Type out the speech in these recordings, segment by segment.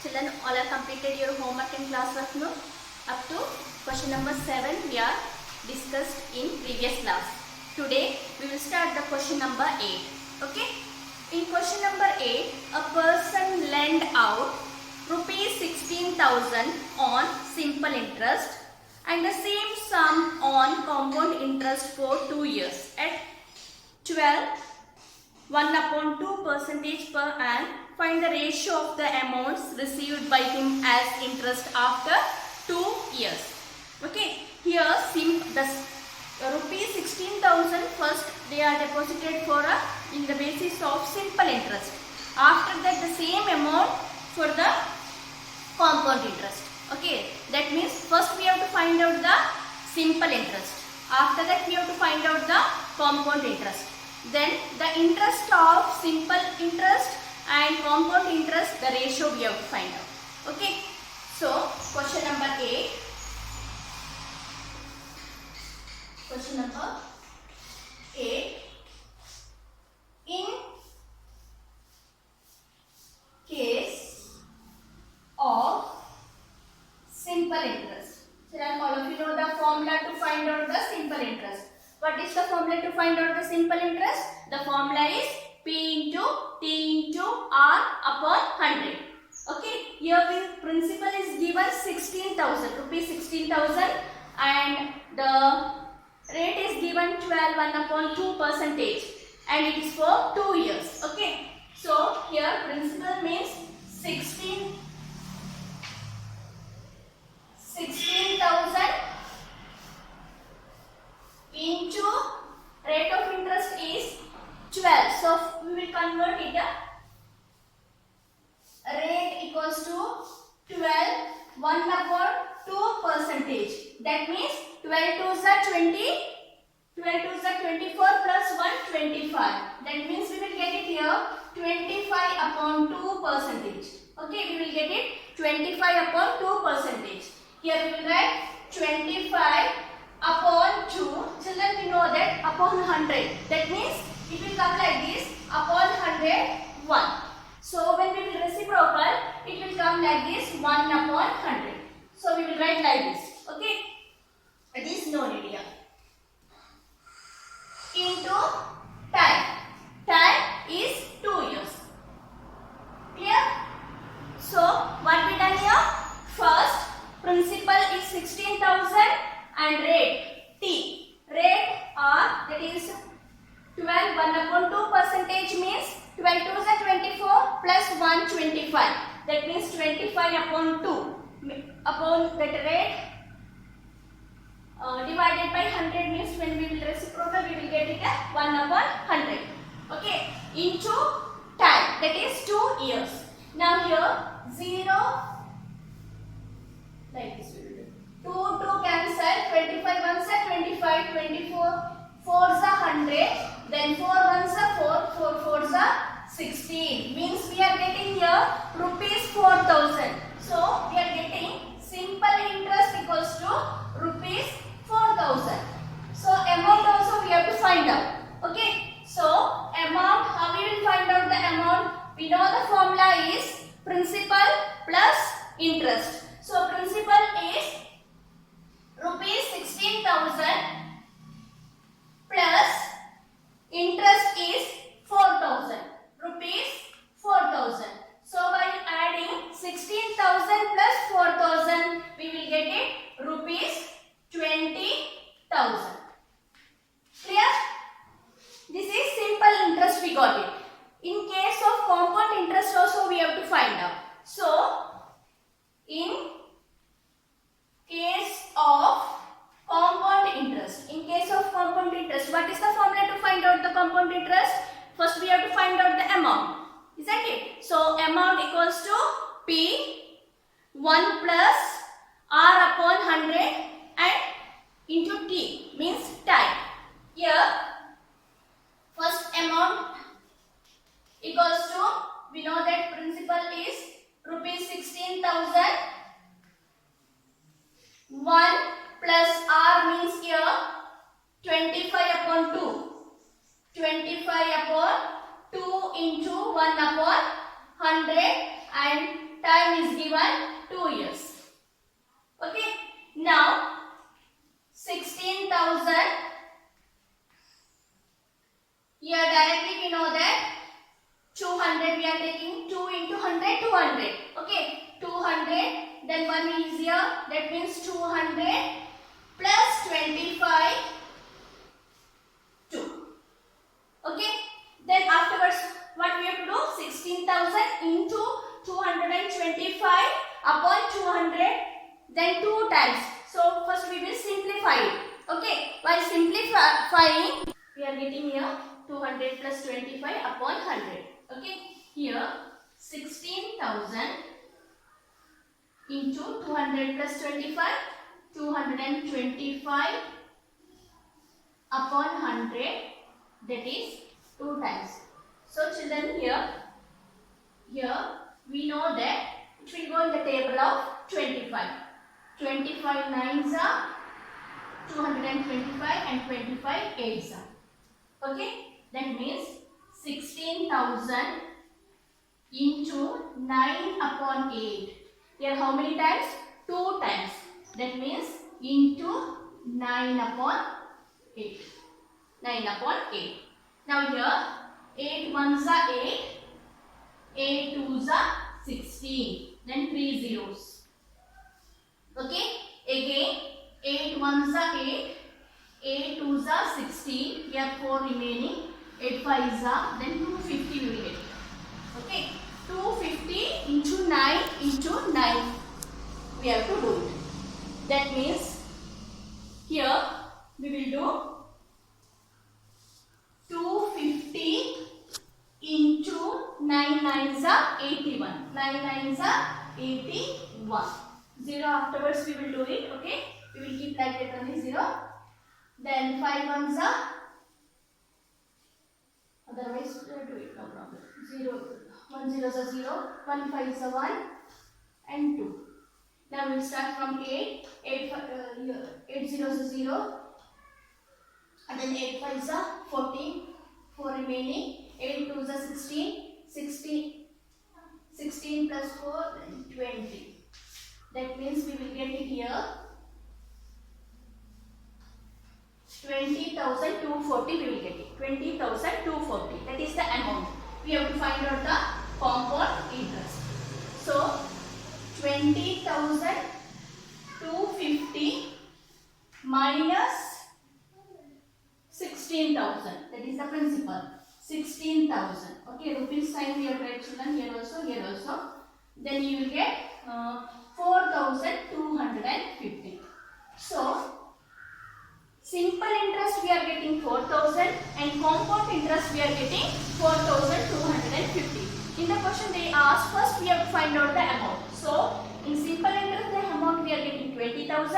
Children, all are completed your homework and classwork note. Up to question number 7 we are discussed in previous class. Today we will start the question number 8. Okay. In question number 8, a person lent out rupees 16,000 on simple interest and the same sum on compound interest for 2 years at 12 1/2% per annum. Find the ratio of the amounts received by him as interest after 2 years. Okay, here the rupees 16,000 first they are deposited for in the basis of simple interest. After that the same amount for the compound interest. Okay, that means first we have to find out the simple interest. After that we have to find out the compound interest. Then the interest of simple interest and compound interest, the ratio we have to find out. Okay. So question number 8. Question number 8. In case of simple interest. So all of you know the formula to find out the simple interest. What is the formula to find out the simple interest? The formula is P into T into R upon 100. Okay, here the principal is given 16,000 rupees 16,000 and the rate is given 12 1/2% and it is for 2 years. Okay, so here principal means 16,000 into rate of interest is 12. So we will convert it. Rate equals to 12 1/2%. That means 12 2s are 20. 12 2s are 24 plus 1 25. That means we will get it here 25/2%. Okay, we will get it 25/2%. Here we will write 25/2. Children, we know that upon 100. That means it will come like this. Upon 100, 1. So when we will reciprocal, it will come like this 1/100. So we will write like this. Okay. It is known here. Into time. Time is 2 years. Clear? So what we done here? First, principal is 16,000 and rate T. Rate R, that is 12 1/2% means 12 2s are 24 plus 1 25. That means 25/2 upon that rate divided by 100 means when we will reciprocal we will get it 1/100. Okay, into time, that is 2 years. Now here 0 like this we will do. 2 cancel, 25 ones are 25, 24 4s are 100, then 4 ones are 4, 4 4s are 16. Means we are getting here rupees 4,000. So we are getting simple interest equals to rupees 4,000. So amount also we have to find out. Okay. So amount, how we will find out the amount? We know the formula is principal plus interest. So principal is rupees 16,000 plus interest is 4,000. Rupees 4,000. So by adding 16,000 plus 4,000, we will get it rupees 20,000. Clear? This is simple interest we got it. In case of compound interest also we have to find out. So in case of compound interest. In case of compound interest, what is the formula to find out the compound interest? First we have to find out the amount. Isn't it? So amount equals to P 1 plus R upon 100 and into T means time. Here first amount equals to, we know that principal is rupees 16,000. 1 plus R means here 25/2. 25/2 into 1/100 and time is given 2 years. Okay, now 16,000. Here directly we know that 200 we are taking 2 into 100, 200. Okay, 200, then 1 is here, that means 200 plus 25, 2. Okay, then afterwards what we have to do? 16,000 into 225 upon 200, then 2 times. So first we will simplify it. Okay, while simplifying we are getting here 200 plus 25 upon 100. Okay, here 16,000 into 200 plus 25, 225 upon 100, that is 2 times. So children, here we know that it will go in the table of 25. 25 nines are 225 and 25 eights are. Okay, that means 16,000 into 9 upon 8. Here how many times? 2 times. That means into 9 upon 8. 9 upon 8. Now here 8 ones are 8, 8 twos are 16. Then 3 zeros. Okay, again 8 ones are 8, 8 twos are 16. Here 4 remaining, 8 fives are, then 250 we will get. Okay, 250 into 9 into 9 we have to do it. That means here we will do 250 into 9 nines are 81. 9 nines are 81. 0 afterwards we will do it. Okay, we will keep like that only 0. Then 5 ones are, otherwise we will do it, no problem. 0, 1 zeros are 0, 1 fives are 1 and 2. Now we will start from 8. 8 zeros are 0. And then 8 fives are 14. 4 remaining. 8 twos are 16. 16 plus 4, then 20. That means we will get it here 20,240 we will get it. 20,240. That is the amount. We have to find out the compound interest. So 20,250 minus 16,000. That is the principal. 16,000. Okay, rupees sign we have to write children here also, here also. Then you will get 4,250. So simple interest we are getting 4,000 and compound interest we are getting 4,250. In the question they asked, first we have to find out the amount. So in simple interest the amount we are getting 20,000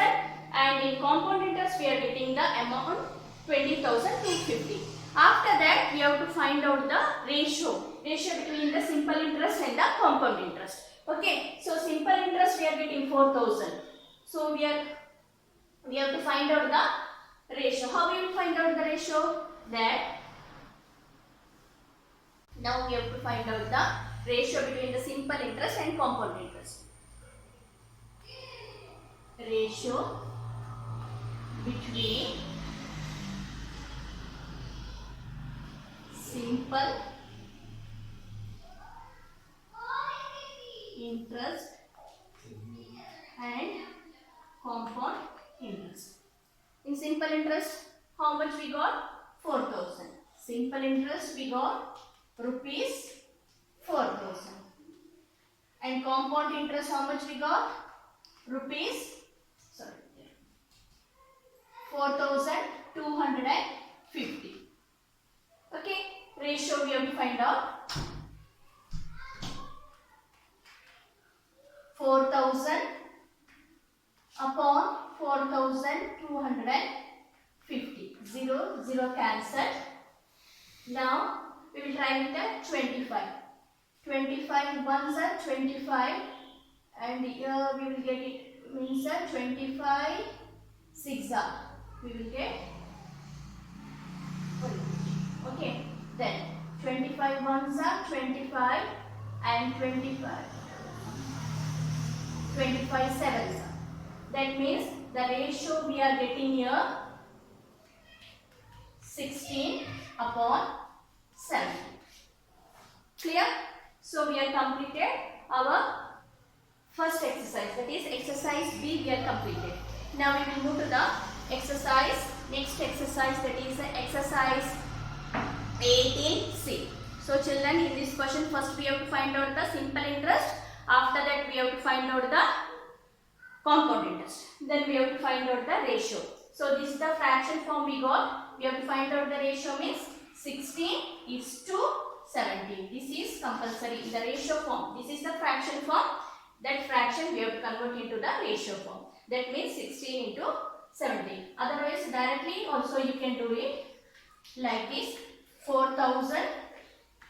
and in compound interest we are getting the amount 20,250. After that we have to find out the ratio between the simple interest and the compound interest. Okay, so simple interest we are getting 4,000. So we have to find out the ratio. How we will find out the ratio? That now we have to find out the ratio between the simple interest and compound interest. Ratio between simple interest and compound interest. In simple interest, how much we got? 4,000. Simple interest we got rupees 4,000. And compound interest how much we got? Rupees 4,250. Okay, ratio we have to find out. 4,000 upon 4,250. 0, 0 cancelled. Now we will try with the 25. 25 ones are 25 and here we will get it means 25 6 are. We will get, okay, then 25 ones are 25 and 25 25 sevens. That means the ratio we are getting here 16 upon 7. Clear? So we have completed our first exercise, that is exercise B we have completed. Now we will move to the next exercise, that is exercise 18C. So children, in this question first we have to find out the simple interest, after that we have to find out the compound interest, then we have to find out the ratio. So this is the fraction form we got. We have to find out the ratio, means 16:17. This is compulsory in the ratio form. This is the fraction form. That fraction we have to convert into the ratio form. That means 16:17. Otherwise directly also you can do it like this. 4000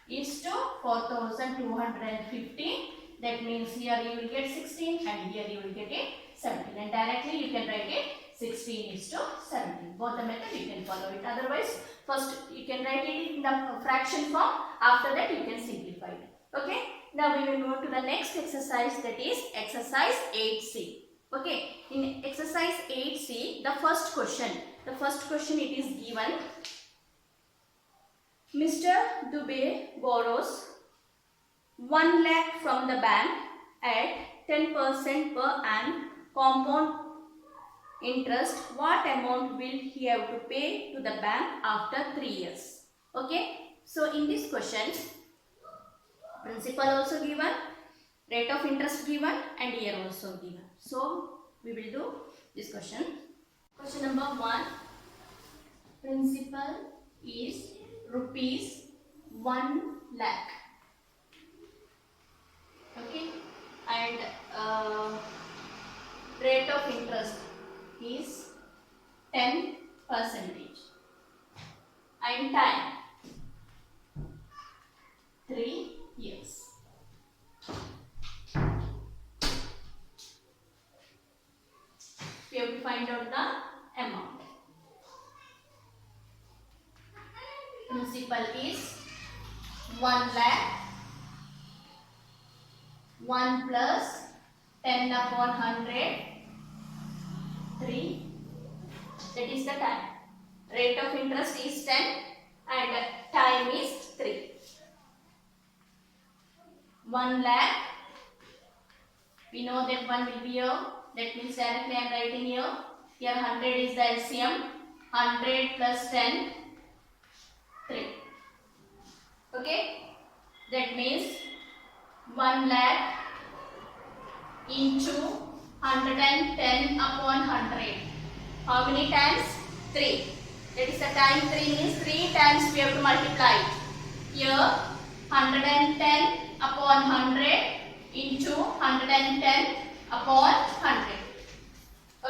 is to 4250. That means here you will get 16 and here you will get it 17. And directly you can write it 16:17. Both the method you can follow it. Otherwise, first you can write it in the fraction form. After that you can simplify it. Okay. Now we will move to the next exercise, that is exercise 8C. Okay. In exercise 8C, the first question it is given. Mr. Dubey borrows 1 lakh from the bank at 10% per annum compound interest. What amount will he have to pay to the bank after 3 years? Okay. So in this question, principal also given, rate of interest given, and year also given. So we will do this question. Question number 1. Principal is rupees 1 lakh. Okay, and rate of interest is 10%, and time 3 years. We have to find out the amount. Principal is 1 lakh. 1 plus 10 upon 100, 3. That is the time. Rate of interest is 10 and time is 3. 1 lakh. We know that 1 will be here. That means directly I am writing here. Here 100 is the LCM. 100 plus 10, 3. Okay. That means 1 lakh into 110 upon 100. How many times? 3. That is the time 3 means 3 times we have to multiply it. Here 110 upon 100 into 110 upon 100.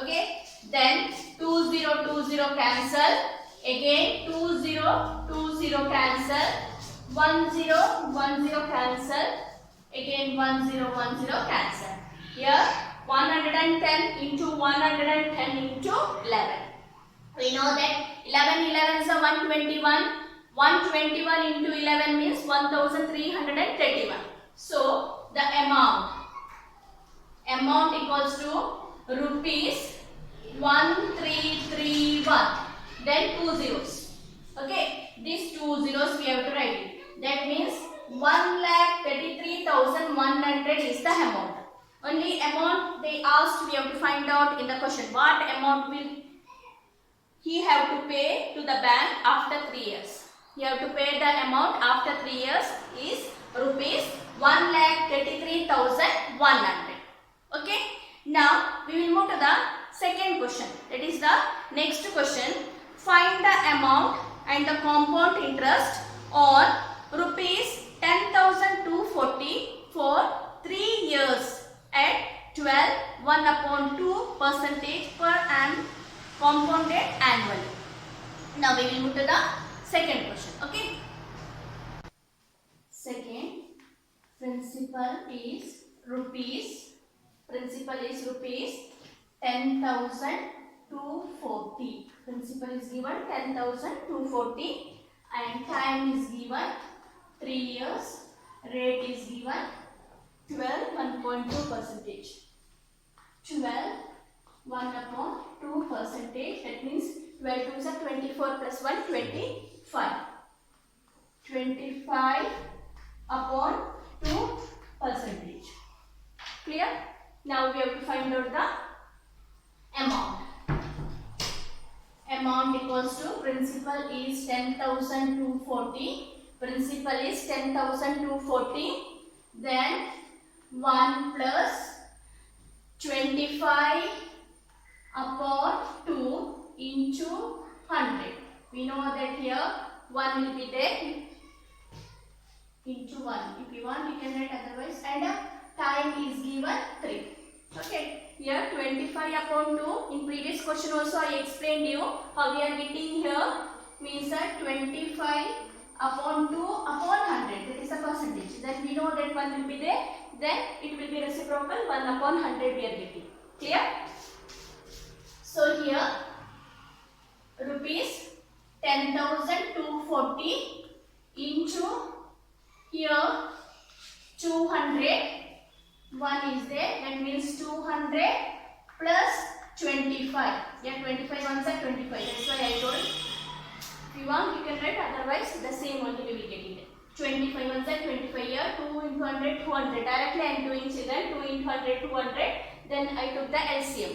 Okay. Then 2020 cancel. Again 2020 cancel. 1010 cancel. Again 1010 cancel. Here 110 into 110 into 11. We know that 11 is a 121. 121 into 11 means 1331. So the amount equals to rupees 1331. Then 2 zeros. Okay, these 2 zeros we have to write it. That means 1,33,100 is the amount. Only amount they asked we have to find out in the question. What amount will he have to pay to the bank after 3 years? He have to pay the amount after 3 years is rupees 1,33,100. Okay. Now we will move to the second question. That is the next question. Find the amount and the compound interest on rupees 10,240 for 3 years at 12, 1/2% per annum compounded annually. Now we will move to the second question. Okay. Second, principal is rupees 10,240. Principal is given 10,240 and time is given 3 years. Rate is given 12, 1.2%. 12, 1 upon 2 percentage. That means 12 2s are 24 plus 1, 25. 25 upon 2 percentage. Clear? Now we have to find out the amount. Amount equals to principal is 10,240. Principal is 10,240. Then 1 plus 25 upon 2 into 100. We know that here 1 will be there into 1. If you want, you can write otherwise. And time is given 3. Okay. Here 25 upon 2. In previous question also I explained you how we are getting here. Means that 25 upon 2 upon 100. That is a percentage. Then we know that 1 will be there. Then it will be reciprocal. 1 upon 100 we are getting. Clear? So here rupees 10,240 into here 200. 1 is there. That means 200 plus 25. Yeah, 25 ones are 25. That's why I told. If you want, you can write. Otherwise, the same only we will get it. 25 ones are 25 here. 2 into 100, 200. Directly I am doing children. 2 into 100, 200. Then I took the LCM.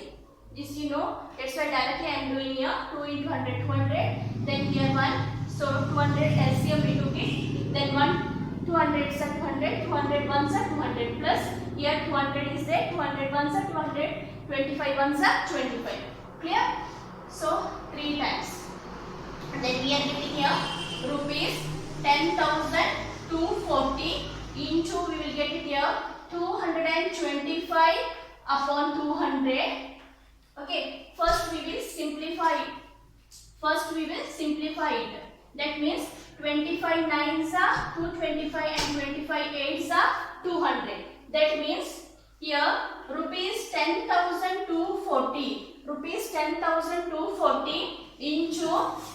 This you know. That's why directly I am doing here. 2 into 100, 200. Then here 1. So 200 LCM we took it. Then 1. 200 is 200. 200 ones are 200 plus. Here 200 is there. 200 ones are 200. 25 ones are 25. Clear? So 3 times. Then we are getting here rupees 10,240 into, we will get it here 225 upon 200. Okay, first we will simplify it. That means 25 nines are 225 and 25 eights are 200. That means here rupees 10,240. Rupees 10,240 into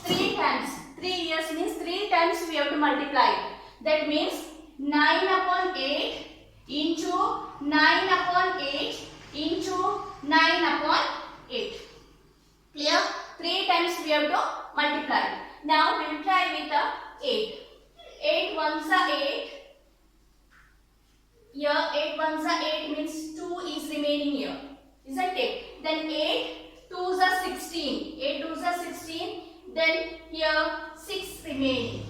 3 times. 3 years means 3 times we have to multiply it. That means 9 upon 8 into 9 upon 8 into 9 upon 8. Clear? 3 times we have to multiply. Now we will try with the 8. 8 ones are 8. Here 8 ones are 8 means 2 is remaining here. Isn't it? Then 8 2s are 16. 8 2s are 16. Then here 6 remaining.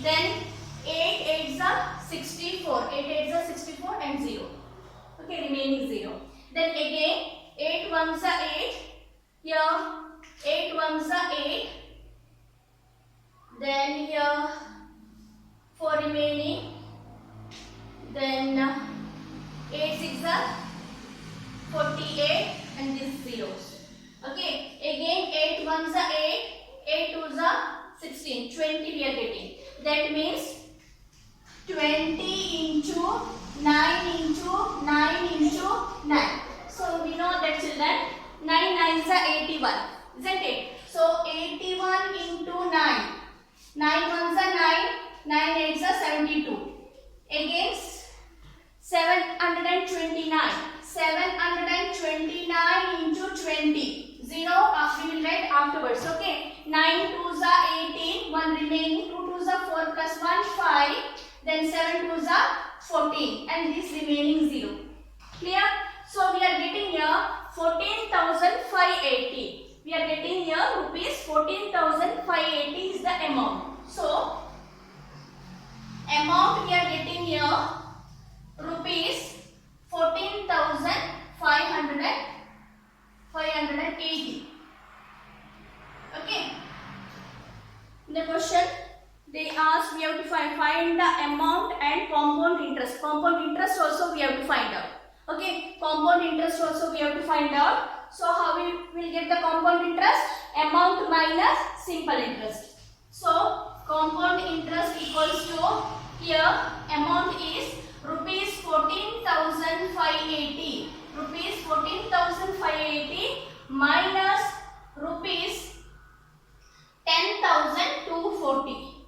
Then 8 8s are 64. 8 8s are 64 and 0. Okay, remaining 0. Then again 8 ones are 8. Here 8 ones are 8. Then here 4 remaining. Then 8 6 are 48 and these zeros. Okay, again 8 ones are 8. 8 2s are 16. 20 we are getting. That means 20 into 9 into 9 into 9. So we know that children 9 9s are 81. Isn't it? So 81 into 9. 9 ones are 9. 9 8s are 72. Again 729. 729 into 20. 0 we will write afterwards. Okay. 9 2s are 18. 1 remaining. 2 2s are 4 plus 1 5. Then 7 2s are 14. And this remaining 0. Clear? So we are getting here 14,580. We are getting here rupees 14,580 is the amount. So amount we are getting here rupees 14,580. Okay. In the question they ask we have to find the amount and compound interest. Compound interest also we have to find out. Okay. Compound interest also we have to find out. So how we will get the compound interest? Amount minus simple interest. So compound interest equals to, here amount is rupees 14,580. Rupees 14,580 minus rupees 10,240.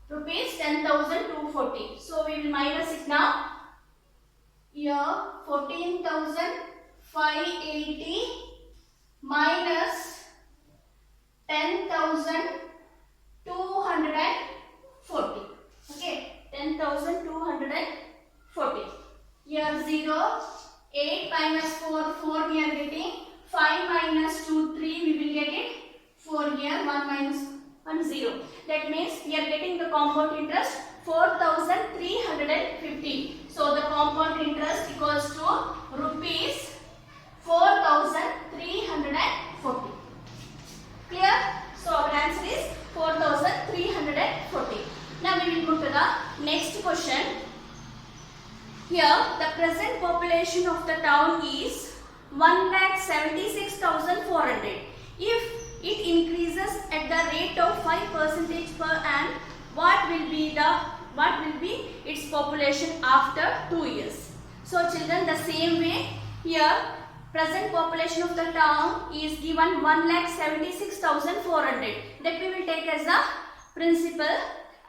Rupees 10,240. So we will minus it now. Here 14,580 580 minus 10,240. Okay, 10,240. Here 0, 8 minus 4, 4 we are getting. 5 minus 2, 3 we will get it. 4 here, 1 minus 1, 0. That means we are getting the compound interest 4,350. So the compound interest equals to rupees 4,340. Clear? So our answer is 4,340. Now we will move to the next question. Here the present population of the town is 1,76,400. If it increases at the rate of 5% per annum, what will be its population after 2 years? So children, the same way here present population of the town is given 1,76,400. That we will take as a principal,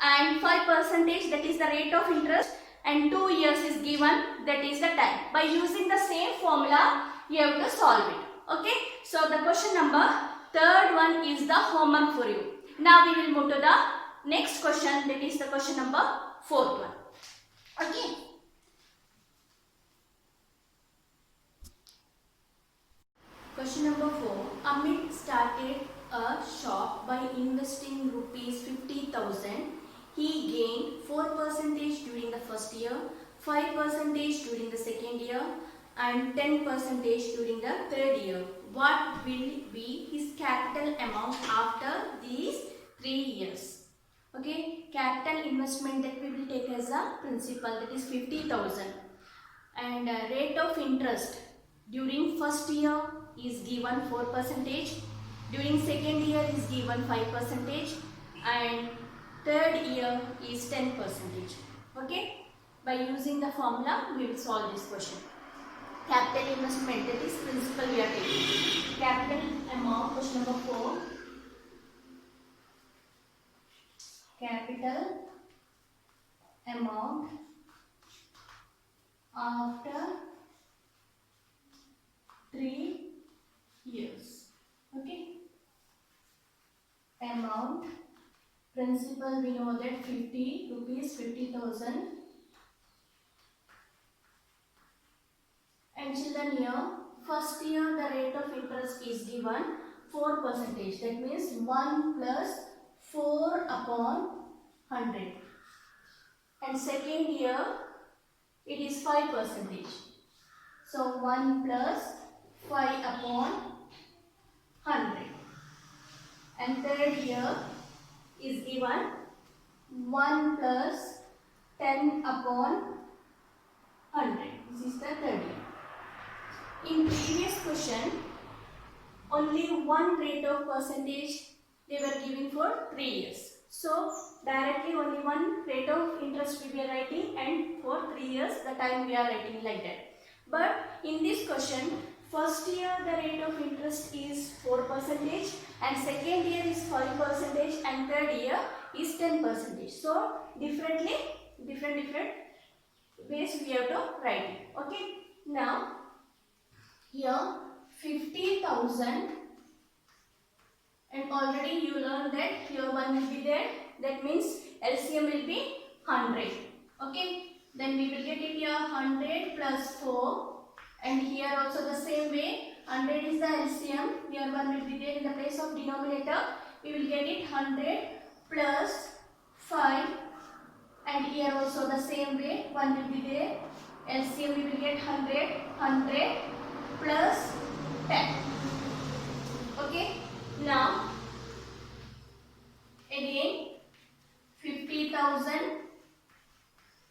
and 5% that is the rate of interest, and 2 years is given, that is the time. By using the same formula you have to solve it. Okay, so the question number third one is the homework for you. Now we will move to the next question, that is the question number fourth one. Okay. Question number 4. Amit started a shop by investing rupees 50,000. He gained 4% during the first year, 5% during the second year, and 10% during the third year. What will be his capital amount after these 3 years? Okay, capital investment that we will take as a principal, that is 50,000. And rate of interest during first year is given 4%, during second year is given 5%, and third year is 10%. Okay, by using the formula we will solve this question. Capital investment, that is principal we are taking. Capital amount, question number 4. Capital amount after 3 years. Okay. Amount, principal we know that 50 rupees, 50,000. And children, here first year the rate of interest is given 4%. That means 1 plus 4 upon 100. And second year it is 5%. So 1 plus 5 upon 100. And third year is given 1 plus 10 upon 100. This is the third year. In previous question, only one rate of percentage they were giving for 3 years. So directly only one rate of interest we are writing, and for 3 years the time we are writing like that. But in this question, first year the rate of interest is 4%, and second year is 5%, and third year is 10%. So different ways we have to write it. Okay. Now here 50,000, and already you learned that here 1 will be there. That means LCM will be 100. Okay. Then we will get it here 100 plus 4. And here also the same way, 100 is the LCM. Here 1 will be there in the place of denominator. We will get it 100 plus 5. And here also the same way, 1 will be there. LCM we will get 100 plus 10. Okay. Now again 50,000.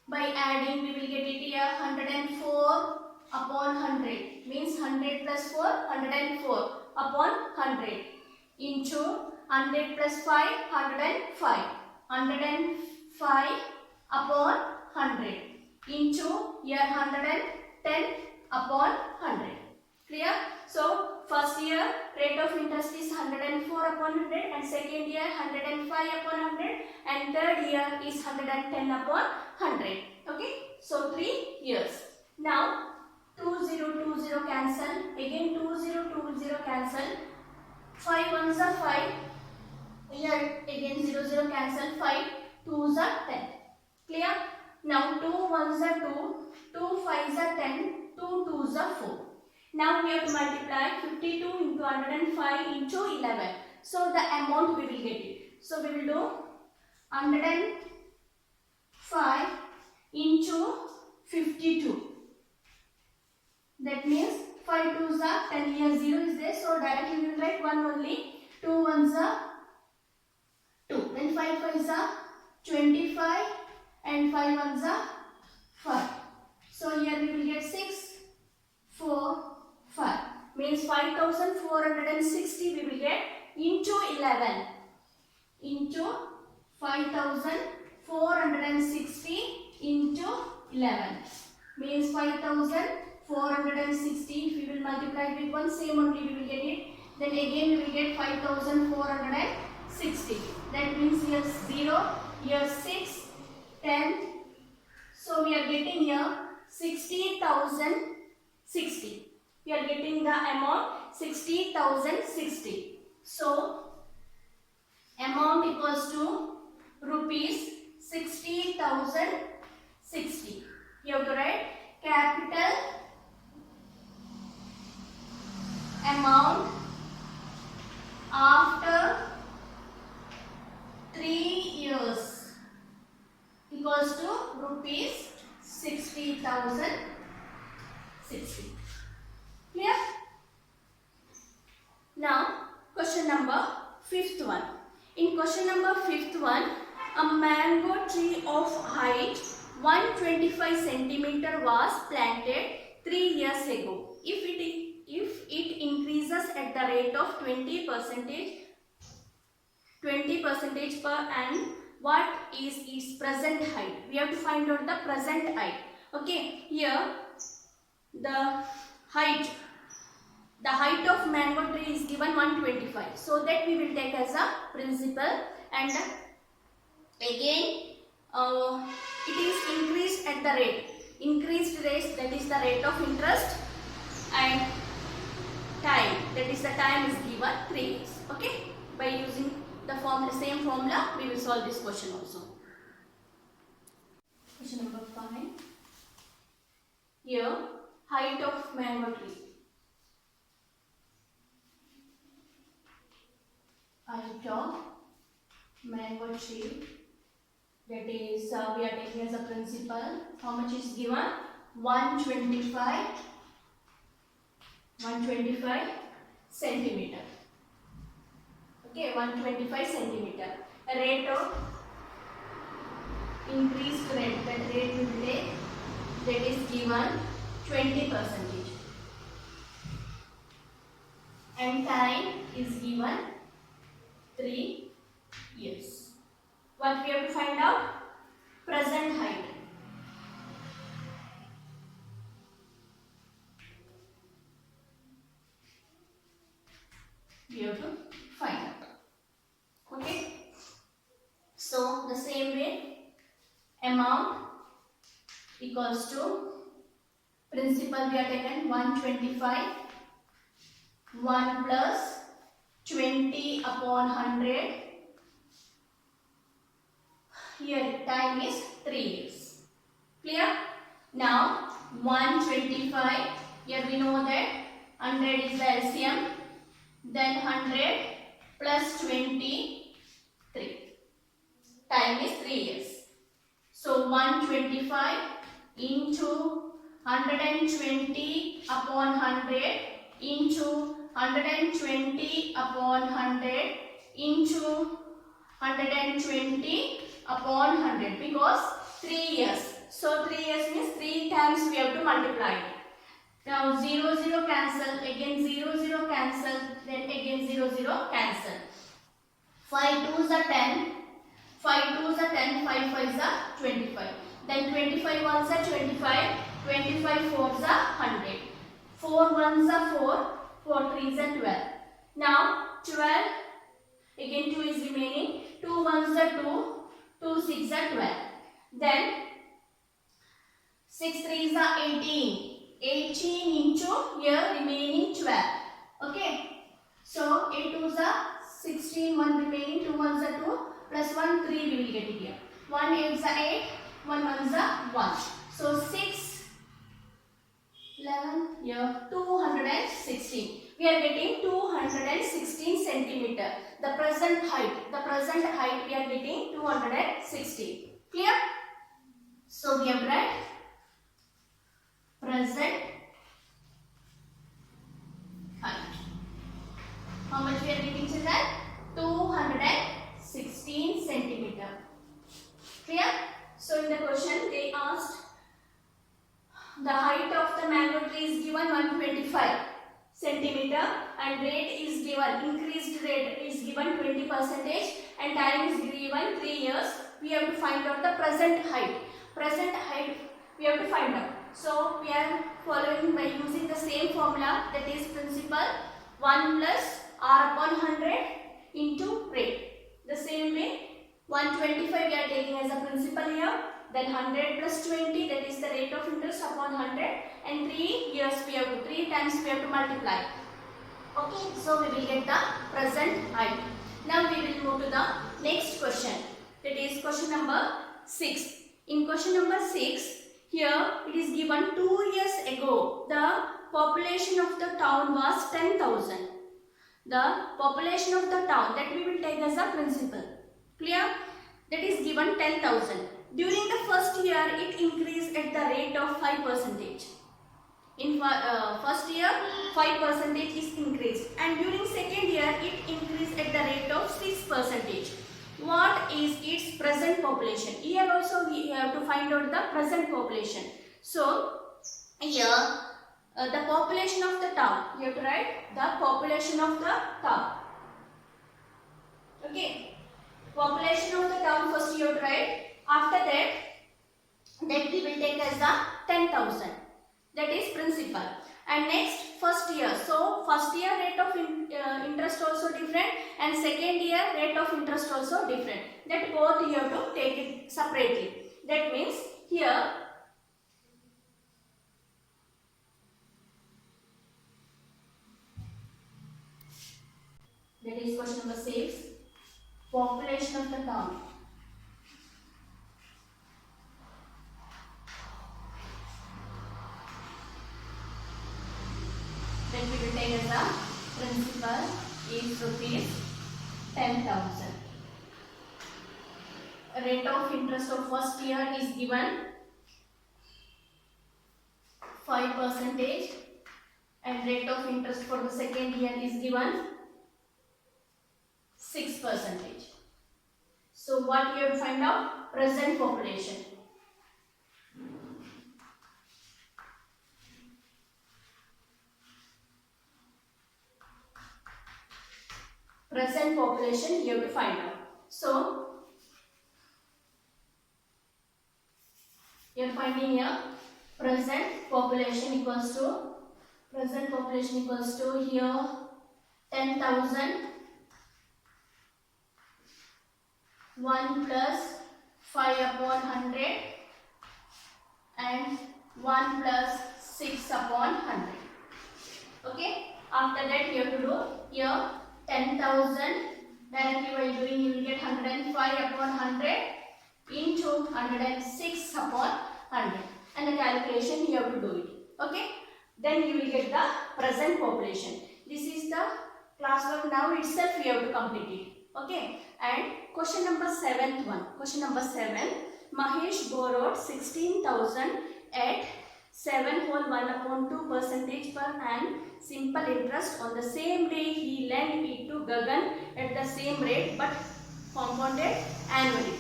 By adding we will get it here 104 upon 100, means 100 plus 4, 104 upon 100, into 100 plus 5, 105, 105 upon 100, into here 110 upon 100. Clear? So first year rate of interest is 104 upon 100, and second year 105 upon 100, and third year is 110 upon 100. Okay, so 3 years. Now 2020 cancel. Again 20 cancel. 5 ones are 5. Here again 0 cancel. 5 2s are 10. Clear? Now 2 ones are 2. 2 5s are 10. 2 2s are 4. Now we have to multiply 52 into 105 into 11. So the amount we will get it. So we will do 105 into 52. That means 5 2s are 10, here 0 is there. So directly we will write 1 only. 2 1s are 2. Then 5 5s are 25 and 5 1s are 5. So here we will get 6 4 5. Means 5460 we will get into 11. Into 5460 into 11. Means 5460. If we will multiply it with 1, same only we will get it. Then again we will get 5460. That means here 0, here 6, 10. So we are getting here 60,060. We are getting the amount 60,060. So amount equals to rupees 60,060. You have to write capital amount after 3 years equals to rupees 60,060. Clear? Now question number 5th one. In question number 5th one, a mango tree of height 125 centimeter was planted 3 years ago. If it increases at the rate of 20% per annum, what is its present height? We have to find out the present height. Okay, here the height of mango tree is given 125. So that we will take as a principal, and again it is increased at the rate. Increased rate, that is the rate of interest, and time, that is the time is given 3 years. Okay, by using the same formula we will solve this question also. Question number 5. Here height of mango tree. Height of mango tree, that is we are taking as a principal. How much is given? 125 centimeter. Okay, 125 centimeter. A rate of increased rate, that rate will take, that is given 20%. And time is given 3 years. What we have to find out? Present height. We have to find out. Okay. So the same way, amount equals to principal we are taken 125. 1 plus 20 upon 100. Here time is 3 years. Clear? Now 125. Here we know that 100 is the LCM. Then 100 plus 23. Time is 3 years. So 125 into 120 upon 100 into 120 upon 100 into 120 upon 100, because 3 years. So 3 years means 3 times we have to multiply. Now 0 0 cancel, again 0 0 cancel, then again 0 0 cancel. 5 2s are 10, 5 2s are 10, 5 5s are 25. Then 25 1s are 25, 25 4s are 100. 4 1s are 4, 4 3s are 12. Now 12, again 2 is remaining, 2 1s are 2, 2 6 are 12. Then 6 3s are 18. 18 into here remaining 12. Okay. So 8 2s are 16, 1 remaining, 2 1s are 2, plus 1 3 we will get it here. 1 8s are 8, 1 1s are 1. So 6, 11, here 216. We are getting 216 centimeter. The present height we are getting 216. Clear? So we have read present height. How much we are getting, children? 216 centimeter. Clear? So in the question they asked the height of the mango tree is given 125 centimeter and rate is given, increased rate is given 20% and time is given 3 years. We have to find out the present height. Present height we have to find out. So we are following by using the same formula, that is principal 1 plus r upon 100 into rate. The same way 125 we are taking as a principal here, then 100 plus 20, that is the rate of interest upon 100, and 3 years we have to, 3 times we have to multiply. Okay, so we will get the present height. Now we will move to the next question, that is question number 6. In question number 6, here it is given 2 years ago the population of the town was 10,000. The population of the town, that we will take as a principal. Clear? That is given 10,000. During the first year it increased at the rate of 5%. In first year 5% is increased, and during second year it increased at the rate of 6%. What is its present population? Here also we have to find out the present population. So here the population of the town, you have to write the population of the town. Okay, population of the town first you have to write. After that we will take as the 10,000, that is principal, and next first year. So first year rate of interest also different, and second year rate of interest also different. That both you have to take it separately. That means here that is question number 6, population of the town. Then we will take as a principal is rupees 10,000. Rate of interest of first year is given 5% and rate of interest for the second year is given 6%. So what you have to find out? Present population. Present population you have to find out. So you are finding here present population equals to here 10,000 1 plus 5 upon 100 and 1 plus 6 upon 100. Okay, after that you have to do here 10,000 directly while doing you will get 105 upon 100 into 106 upon 100, and the calculation you have to do it. Okay, then you will get the present population. This is the classwork, now itself you have to complete it. Okay, and question number 7th one. Question number 7. Mahesh borrowed 16,000 at 7 whole 1 upon 2% per annum simple interest. On the same day he lent it to Gagan at the same rate but compounded annually.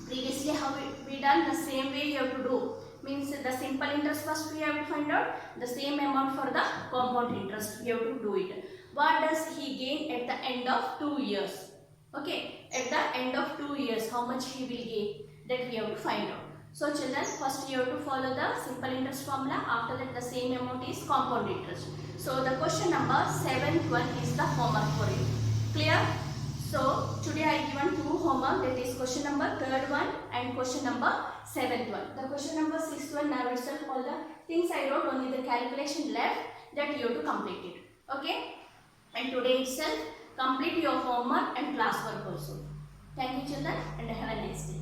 Previously how we done, the same way you have to do. Means the simple interest first we have to find out, the same amount for the compound interest you have to do it. What does he gain at the end of 2 years? Okay, at the end of 2 years how much he will gain, that we have to find out. So children, first you have to follow the simple interest formula, after that the same amount is compound interest. So the question number 7th one is the homework for you. Clear? So today I given two homework, that is question number third one and question number seventh one. The question number sixth one now itself all the things I wrote, only the calculation left that you have to complete it. Okay? And today itself complete your homework and classwork also. Thank you children and have a nice day.